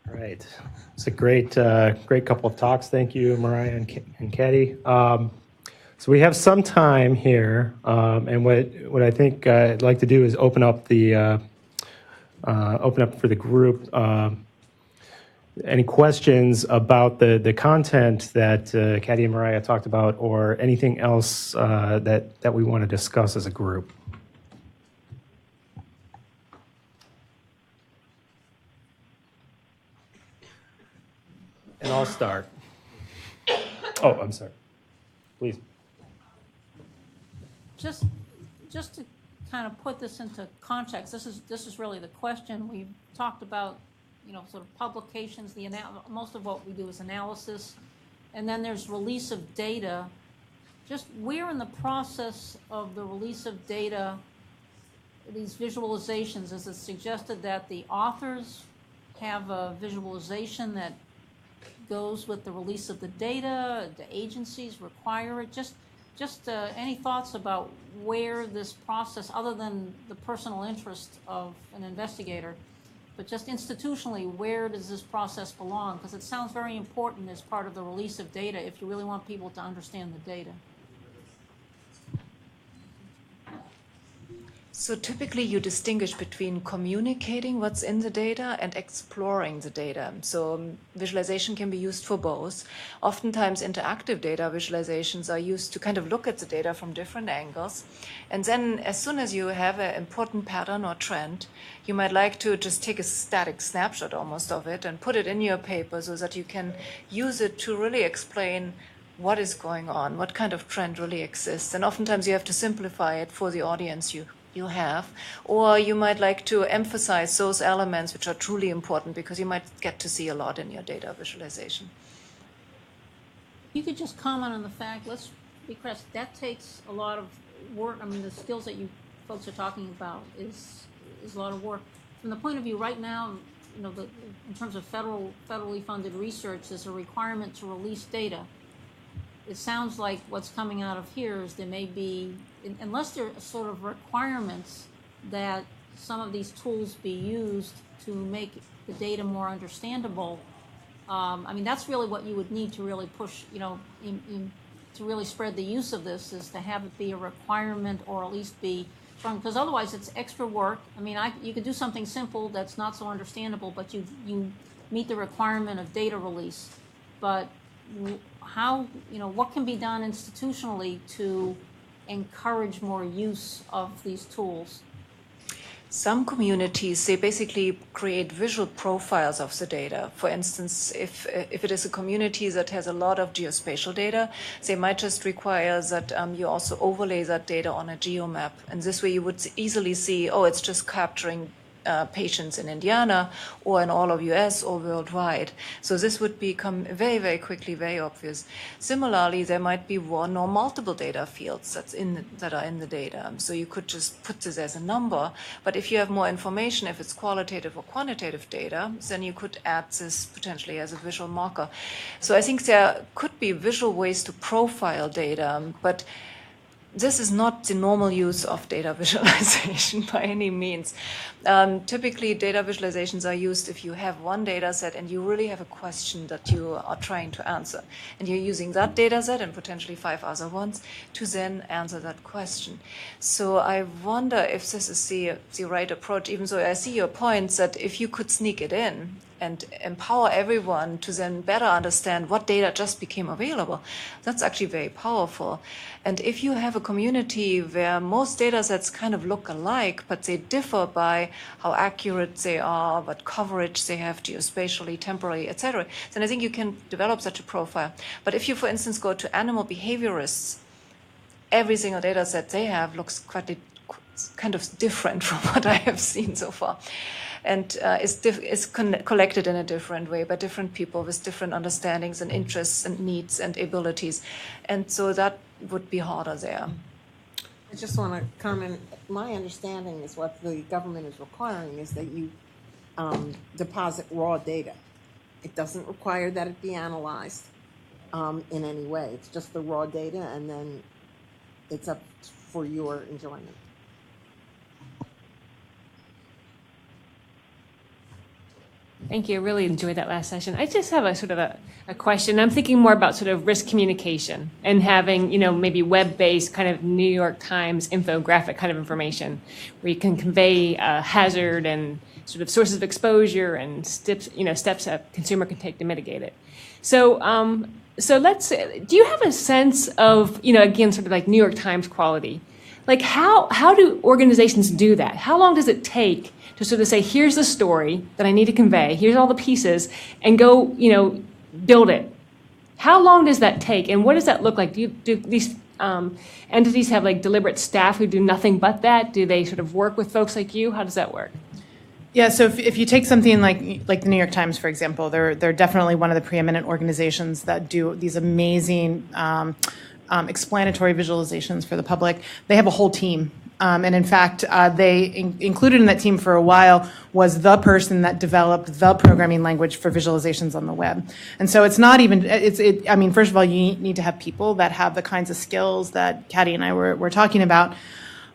All right. It's a great couple of talks. Thank you, Mariah and Caddy. So we have some time here, and what I think I'd like to do is open up for the group. Any questions about the content that Caddy and Mariah talked about, or anything else that we want to discuss as a group? And I'll start. Oh, I'm sorry. Please. Just to kind of put this into context, this is really the question. We've talked about, sort of publications. Most of what we do is analysis, and then there's release of data. Just where in the process of the release of data, these visualizations, is it suggested that the authors have a visualization that goes with the release of the data? The agencies require it? Just any thoughts about where this process, other than the personal interest of an investigator, but just institutionally, where does this process belong? Because it sounds very important as part of the release of data if you really want people to understand the data. So typically you distinguish between communicating what's in the data and exploring the data. So visualization can be used for both. Oftentimes interactive data visualizations are used to kind of look at the data from different angles. And then as soon as you have an important pattern or trend, you might like to just take a static snapshot almost of it and put it in your paper so that you can use it to really explain what is going on, what kind of trend really exists. And oftentimes you have to simplify it for the audience you have, or you might like to emphasize those elements which are truly important because you might get to see a lot in your data visualization. You could just comment on the fact, let's be clear, that takes a lot of work. I mean, the skills that you folks are talking about is a lot of work. From the point of view right now, in terms of federally funded research, there's a requirement to release data. It sounds like what's coming out of here is there may be, unless there are sort of requirements that some of these tools be used to make the data more understandable. I mean, that's really what you would need to really push, to really spread the use of this, is to have it be a requirement, or at least be from, because otherwise it's extra work. I mean, you could do something simple that's not so understandable, but you meet the requirement of data release. But how, what can be done institutionally to encourage more use of these tools? Some communities, they basically create visual profiles of the data. For instance, if it is a community that has a lot of geospatial data, they might just require that you also overlay that data on a geomap. And this way you would easily see, oh, it's just capturing patients in Indiana or in all of US or worldwide. So this would become very, very quickly very obvious. Similarly, there might be one or multiple data fields that are in the data. So you could just put this as a number. But if you have more information, if it's qualitative or quantitative data, then you could add this potentially as a visual marker. So I think there could be visual ways to profile data, but this is not the normal use of data visualization by any means. Typically, data visualizations are used if you have one data set and you really have a question that you are trying to answer. And you're using that data set and potentially 5 other ones to then answer that question. So I wonder if this is the right approach, even though I see your points that if you could sneak it in and empower everyone to then better understand what data just became available, that's actually very powerful. And if you have a community where most data sets kind of look alike, but they differ by how accurate they are, what coverage they have geospatially, temporally, etc., then I think you can develop such a profile. But if you, for instance, go to animal behaviorists, every single data set they have looks quite kind of different from what I have seen so far. And is collected in a different way by different people with different understandings and interests and needs and abilities. And so that would be harder there. I just want to comment. My understanding is what the government is requiring is that you deposit raw data. It doesn't require that it be analyzed in any way. It's just the raw data, and then it's up for your enjoyment. Thank you. I really enjoyed that last session. I just have a sort of a question. I'm thinking more about sort of risk communication and having, maybe web-based kind of New York Times infographic kind of information where you can convey hazard and sort of sources of exposure and steps a consumer can take to mitigate it. So, let's say, do you have a sense of, again, sort of like New York Times quality? Like how do organizations do that? How long does it take to sort of say, here's the story that I need to convey, here's all the pieces, and go, build it? How long does that take, and what does that look like? Do these entities have like deliberate staff who do nothing but that? Do they sort of work with folks like you? How does that work? Yeah, so if you take something like the New York Times, for example, they're definitely one of the preeminent organizations that do these amazing explanatory visualizations for the public. They have a whole team. And in fact, included in that team for a while was the person that developed the programming language for visualizations on the web. And so it's not even, first of all, you need to have people that have the kinds of skills that Katie and I were talking about.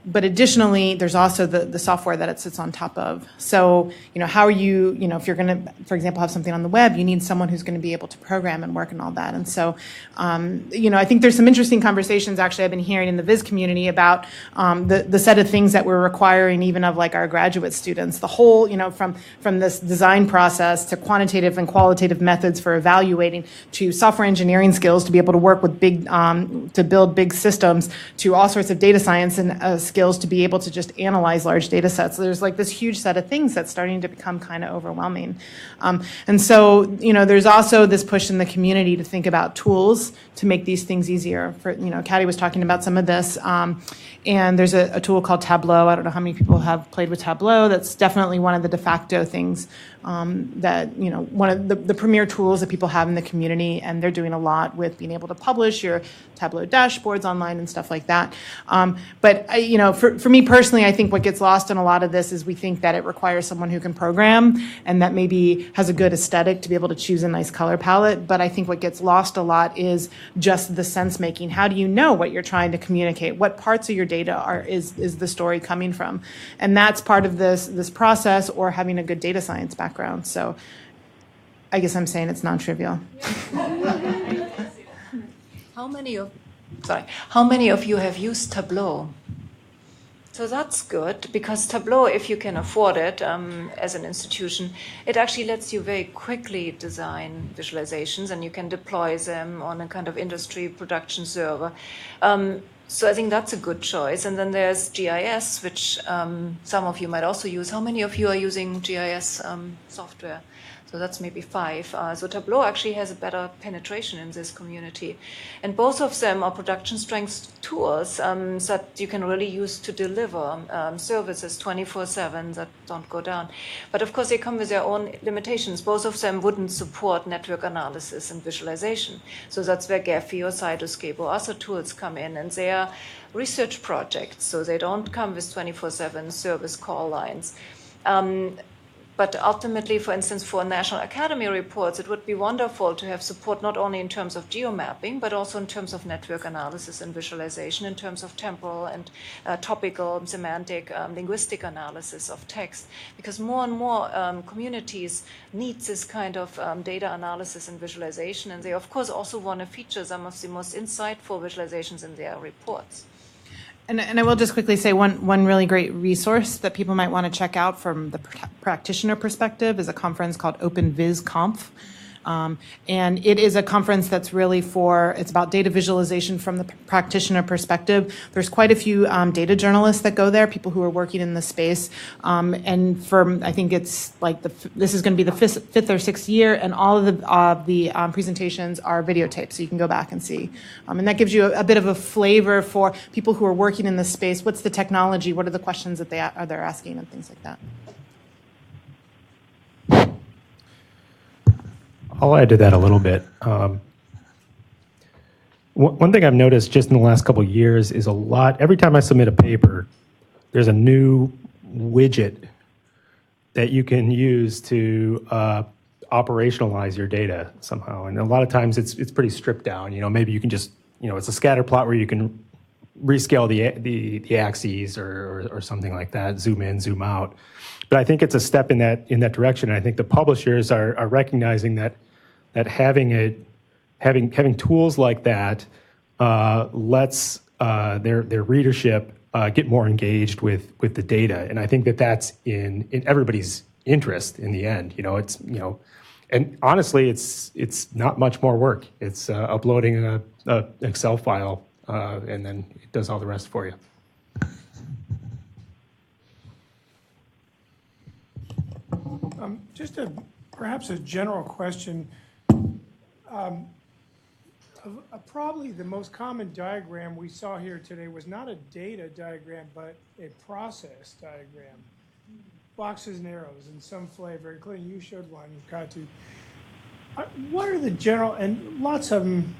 But additionally, there's also the software that it sits on top of. So, how are you, if you're going to, for example, have something on the web, you need someone who's going to be able to program and work and all that. And so, I think there's some interesting conversations actually I've been hearing in the Viz community about the set of things that we're requiring even of like our graduate students. The whole, from this design process to quantitative and qualitative methods for evaluating to software engineering skills to be able to work with to build big systems to all sorts of data science and skills to be able to just analyze large data sets. So there's like this huge set of things that's starting to become kind of overwhelming. And so, there's also this push in the community to think about tools to make these things easier. Katie was talking about some of this. And there's a tool called Tableau. I don't know how many people have played with Tableau. That's definitely one of the de facto things that, one of the premier tools that people have in the community. And they're doing a lot with being able to publish your Tableau dashboards online and stuff like that. But, for me personally, I think what gets lost in a lot of this is we think that it requires someone who can program and that maybe has a good aesthetic to be able to choose a nice color palette. But I think what gets lost a lot is just the sense making. How do you know what you're trying to communicate? What parts of your data is the story coming from? And that's part of this process, or having a good data science background. So I guess I'm saying it's non-trivial. How many of you have used Tableau? So that's good, because Tableau, if you can afford it as an institution, it actually lets you very quickly design visualizations, and you can deploy them on a kind of industry production server. So I think that's a good choice. And then there's GIS, which some of you might also use. How many of you are using GIS software? So that's maybe 5. So Tableau actually has a better penetration in this community. And both of them are production strength tools that you can really use to deliver services 24/7 that don't go down. But of course, they come with their own limitations. Both of them wouldn't support network analysis and visualization. So that's where Gephi or Cytoscape or other tools come in, and they are research projects. So they don't come with 24/7 service call lines. But ultimately, for instance, for National Academy reports, it would be wonderful to have support not only in terms of geomapping, but also in terms of network analysis and visualization, in terms of temporal and topical, semantic, linguistic analysis of text. Because more and more communities need this kind of data analysis and visualization, and they, of course, also want to feature some of the most insightful visualizations in their reports. And I will just quickly say one really great resource that people might want to check out from the practitioner perspective is a conference called OpenVizConf. And it is a conference that's really it's about data visualization from the practitioner perspective. There's quite a few data journalists that go there, people who are working in the space. And I think it's like this is going to be the fifth or sixth year, and all of the presentations are videotaped, so you can go back and see. And that gives you a bit of a flavor for people who are working in this space. What's the technology? What are the questions that they're asking, and things like that. I'll add to that a little bit. One thing I've noticed just in the last couple of years is every time I submit a paper, there's a new widget that you can use to operationalize your data somehow. And a lot of times it's pretty stripped down. Maybe you can just, it's a scatter plot where you can rescale the axes or something like that, zoom in, zoom out. But I think it's a step in that direction. And I think the publishers are recognizing that having tools like that lets their readership get more engaged with the data. And I think that's in everybody's interest in the end. It's and honestly, it's not much more work. It's uploading a Excel file, and then it does all the rest for you. Just perhaps a general question. Probably the most common diagram we saw here today was not a data diagram, but a process diagram. Boxes and arrows in some flavor, including you showed one, Katu. What are the general, and lots of them,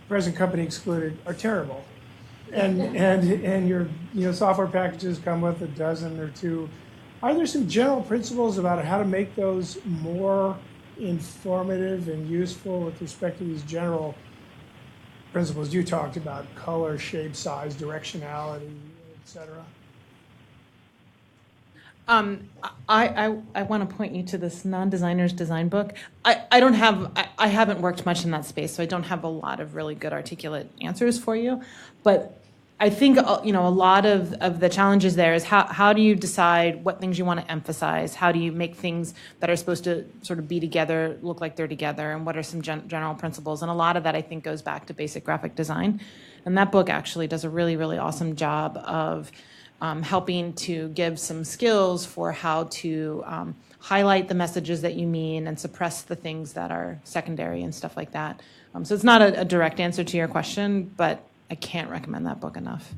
present company excluded, are terrible. And your software packages come with a dozen or two. Are there some general principles about how to make those more informative and useful with respect to these general principles you talked about: color, shape, size, directionality, etc.? I want to point you to this non-designer's design book. I haven't worked much in that space, so I don't have a lot of really good articulate answers for you. But I think a lot of the challenges there is how do you decide what things you want to emphasize? How do you make things that are supposed to sort of be together look like they're together? And what are some general principles? And a lot of that, I think, goes back to basic graphic design. And that book actually does a really, really awesome job of helping to give some skills for how to highlight the messages that you mean and suppress the things that are secondary and stuff like that. So it's not a direct answer to your question, but I can't recommend that book enough.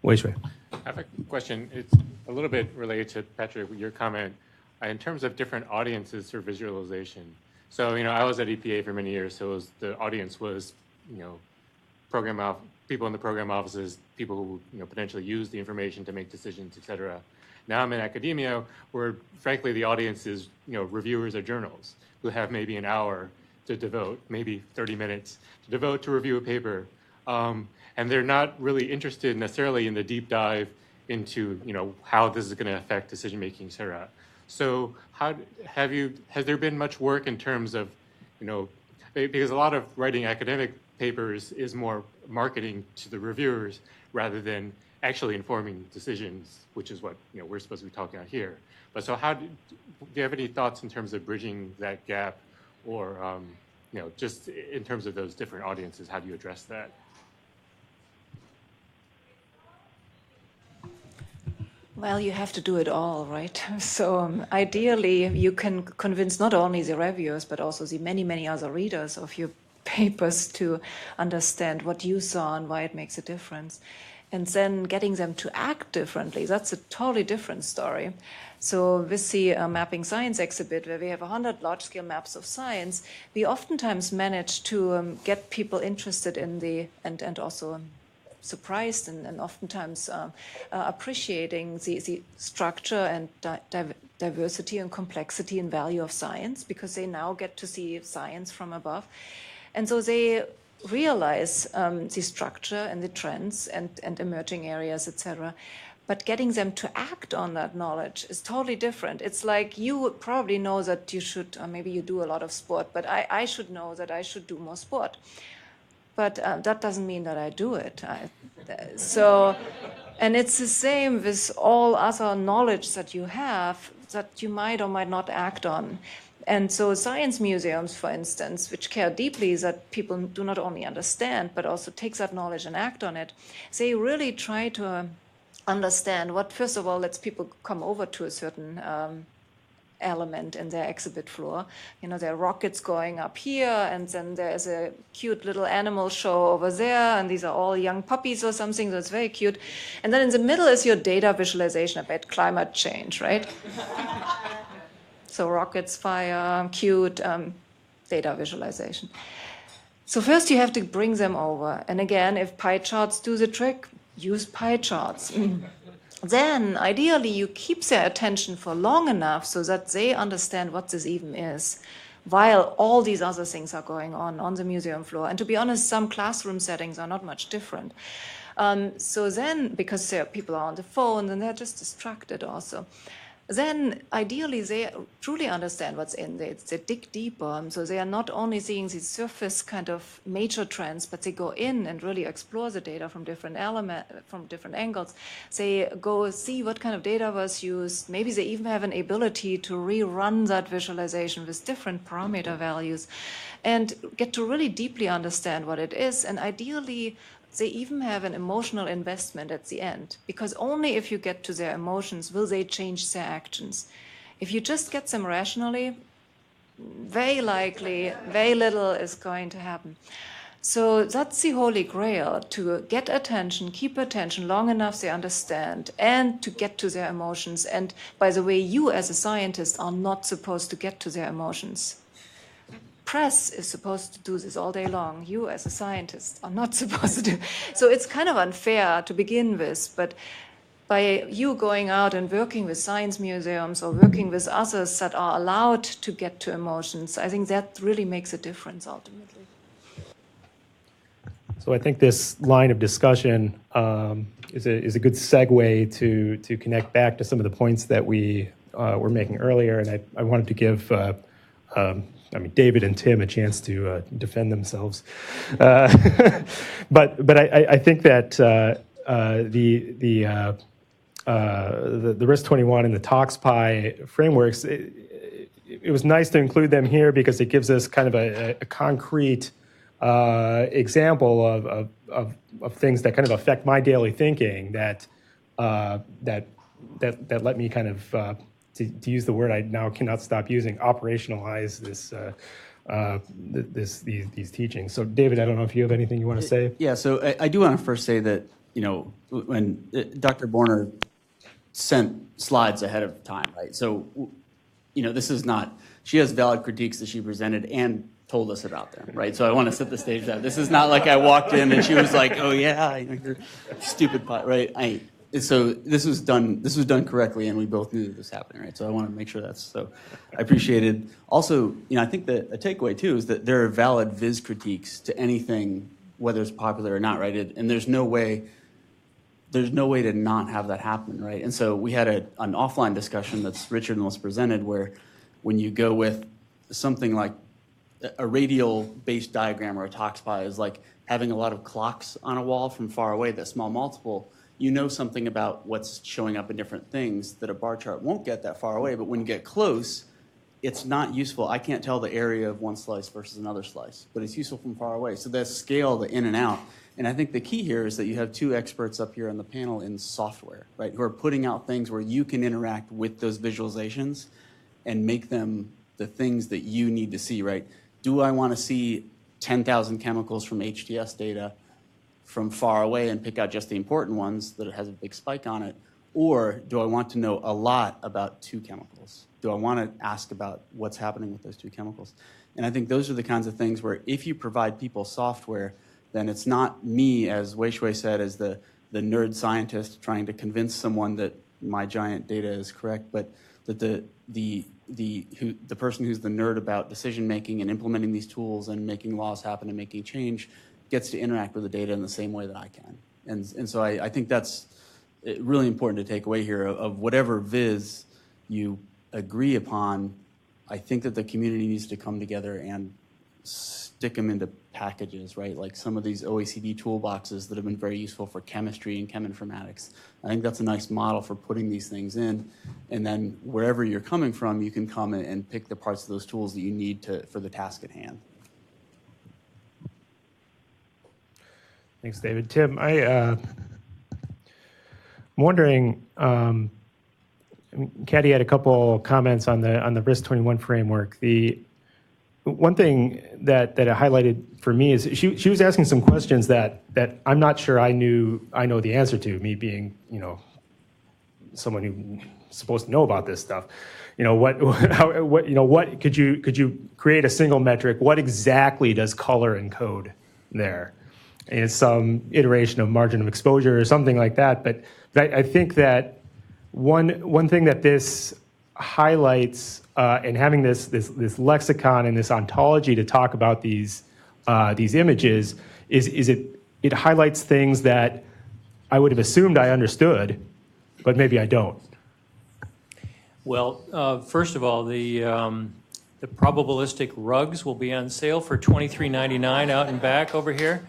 Weishui. I have a question. It's a little bit related to Patrick, your comment in terms of different audiences for visualization. So, I was at EPA for many years, so the audience was, people in the program offices, people who potentially use the information to make decisions, et cetera. Now I'm in academia, where frankly the audience is reviewers of journals who have maybe an hour to devote, maybe 30 minutes to devote to review a paper, and they're not really interested necessarily in the deep dive into how this is going to affect decision making, et cetera. So has there been much work in terms of because a lot of writing academic papers is more marketing to the reviewers rather than actually informing decisions, which is what we're supposed to be talking about here. But so do you have any thoughts in terms of bridging that gap, or just in terms of those different audiences, how do you address that? Well, you have to do it all, right? So ideally, you can convince not only the reviewers, but also the many, many other readers of your papers to understand what you saw and why it makes a difference. And then getting them to act differently, that's a totally different story. So with the Mapping Science exhibit, where we have 100 large-scale maps of science, we oftentimes manage to get people interested in and also surprised and oftentimes appreciating the structure and diversity and complexity and value of science, because they now get to see science from above. And so they realize the structure and the trends and emerging areas, etc. But getting them to act on that knowledge is totally different. It's like you would probably know that you should, or maybe you do a lot of sport, but I should know that I should do more sport. But that doesn't mean that I do it. And it's the same with all other knowledge that you have that you might or might not act on. And so science museums, for instance, which care deeply that people do not only understand, but also take that knowledge and act on it, they really try to understand what, first of all, lets people come over to a certain element in their exhibit floor. There are rockets going up here, and then there's a cute little animal show over there, and these are all young puppies or something, so it's very cute. And then in the middle is your data visualization about climate change, right? So rockets, fire, cute, data visualization. So first you have to bring them over. And again, if pie charts do the trick, use pie charts. Then ideally you keep their attention for long enough so that they understand what this even is. while all these other things are going on the museum floor. And to be honest, some classroom settings are not much different. So then, because people are on the phone and they're just distracted also, then ideally they truly understand what's in there. They dig deeper. So they are not only seeing these surface kind of major trends, but they go in and really explore the data from different angles. They go see what kind of data was used. Maybe they even have an ability to rerun that visualization with different parameter values and get to really deeply understand what it is. And ideally, they even have an emotional investment at the end, because only if you get to their emotions will they change their actions. If you just get them rationally, very likely, very little is going to happen. So that's the holy grail, to get attention, keep attention long enough they understand, and to get to their emotions. And by the way, you as a scientist are not supposed to get to their emotions. Press is supposed to do this all day long. You as a scientist are not supposed to do. So it's kind of unfair to begin with, but by you going out and working with science museums or working with others that are allowed to get to emotions, I think that really makes a difference ultimately. So I think this line of discussion is a good segue to connect back to some of the points that we were making earlier, and I wanted to give David and Tim a chance to defend themselves. But I think that the RISC-21 and the ToxPy frameworks, it was nice to include them here because it gives us kind of a concrete example of things that kind of affect my daily thinking that let me kind of to use the word I now cannot stop using, operationalize these teachings. So, David, I don't know if you have anything you want to say. Yeah, so I do want to first say that, when Dr. Borner sent slides ahead of time, right? So, this is not, she has valid critiques that she presented and told us about them, right? So I want to set the stage that this is not like I walked in and she was like, "Oh yeah, you're stupid," right? So this was done correctly, and we both knew that this was happening, right? So I want to make sure that's so. I appreciated. Also, I think that a takeaway too is that there are valid viz critiques to anything, whether it's popular or not, right? And there's no way to not have that happen, right? And so we had an offline discussion that's richer than what's presented, where when you go with something like a radial-based diagram or a ToxPy is like having a lot of clocks on a wall from far away, that small multiple. You know something about what's showing up in different things that a bar chart won't get that far away, but when you get close, it's not useful. I can't tell the area of one slice versus another slice, but it's useful from far away. So that scale, the in and out. And I think the key here is that you have two experts up here on the panel in software, right, who are putting out things where you can interact with those visualizations and make them the things that you need to see, right? Do I want to see 10,000 chemicals from HTS data from far away and pick out just the important ones that it has a big spike on it? Or do I want to know a lot about two chemicals? Do I want to ask about what's happening with those two chemicals? And I think those are the kinds of things where if you provide people software, then it's not me, as Wei Shui said, as the nerd scientist trying to convince someone that my giant data is correct, but that the person who's the nerd about decision making and implementing these tools and making laws happen and making change gets to interact with the data in the same way that I can. And so I think that's really important to take away here of whatever viz you agree upon. I think that the community needs to come together and stick them into packages, right? Like some of these OECD toolboxes that have been very useful for chemistry and cheminformatics. I think that's a nice model for putting these things in. And then wherever you're coming from, you can come and pick the parts of those tools that you need for the task at hand. Thanks, David. Tim, I'm wondering, Katie had a couple comments on the RISC-21 framework. The one thing that it highlighted for me is she was asking some questions that I'm not sure I know the answer to, me being, someone who's supposed to know about this stuff. What could you create a single metric? What exactly does color encode there? And it's some iteration of margin of exposure or something like that. But I think that one thing that this highlights and having this lexicon and this ontology to talk about these images is it highlights things that I would have assumed I understood, but maybe I don't. Well, first of all, the probabilistic rugs will be on sale for $23.99 out and back over here.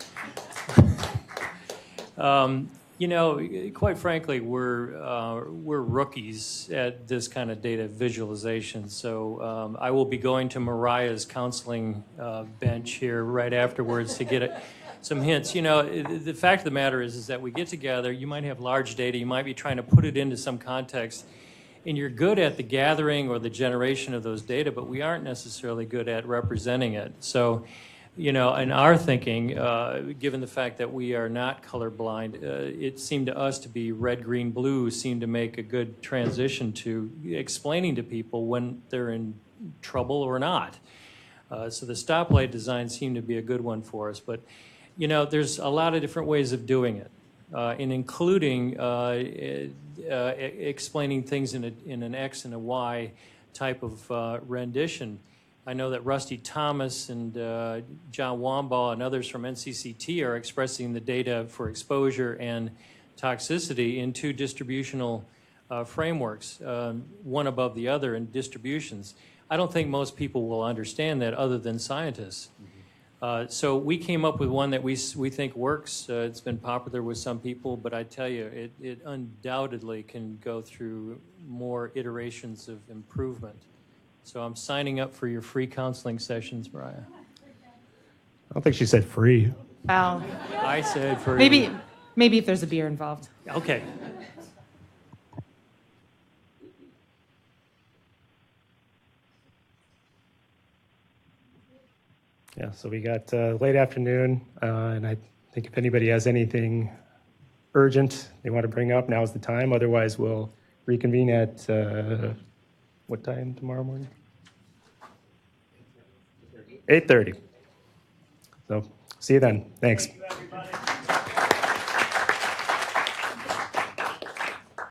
You know, quite frankly, we're rookies at this kind of data visualization. So I will be going to Mariah's counseling bench here right afterwards to get some hints. You know, the fact of the matter is that we get together. You might have large data. You might be trying to put it into some context. And you're good at the gathering or the generation of those data, but we aren't necessarily good at representing it. So, you know, in our thinking, given the fact that we are not colorblind, it seemed to us to be red, green, blue seemed to make a good transition to explaining to people when they're in trouble or not. So the stoplight design seemed to be a good one for us. But, you know, there's a lot of different ways of doing it, and including explaining things in an X and a Y type of rendition. I know that Rusty Thomas and John Wambaugh and others from NCCT are expressing the data for exposure and toxicity in two distributional frameworks, one above the other in distributions. I don't think most people will understand that other than scientists. So we came up with one that we think works. It's been popular with some people, but I tell you, it undoubtedly can go through more iterations of improvement. So I'm signing up for your free counseling sessions, Mariah. I don't think she said free. Wow. I said free. Maybe if there's a beer involved. Okay. Yeah, so we got late afternoon, and I think if anybody has anything urgent they want to bring up, now's the time. Otherwise, we'll reconvene at what time tomorrow morning? 8:30. So see you then. Thanks.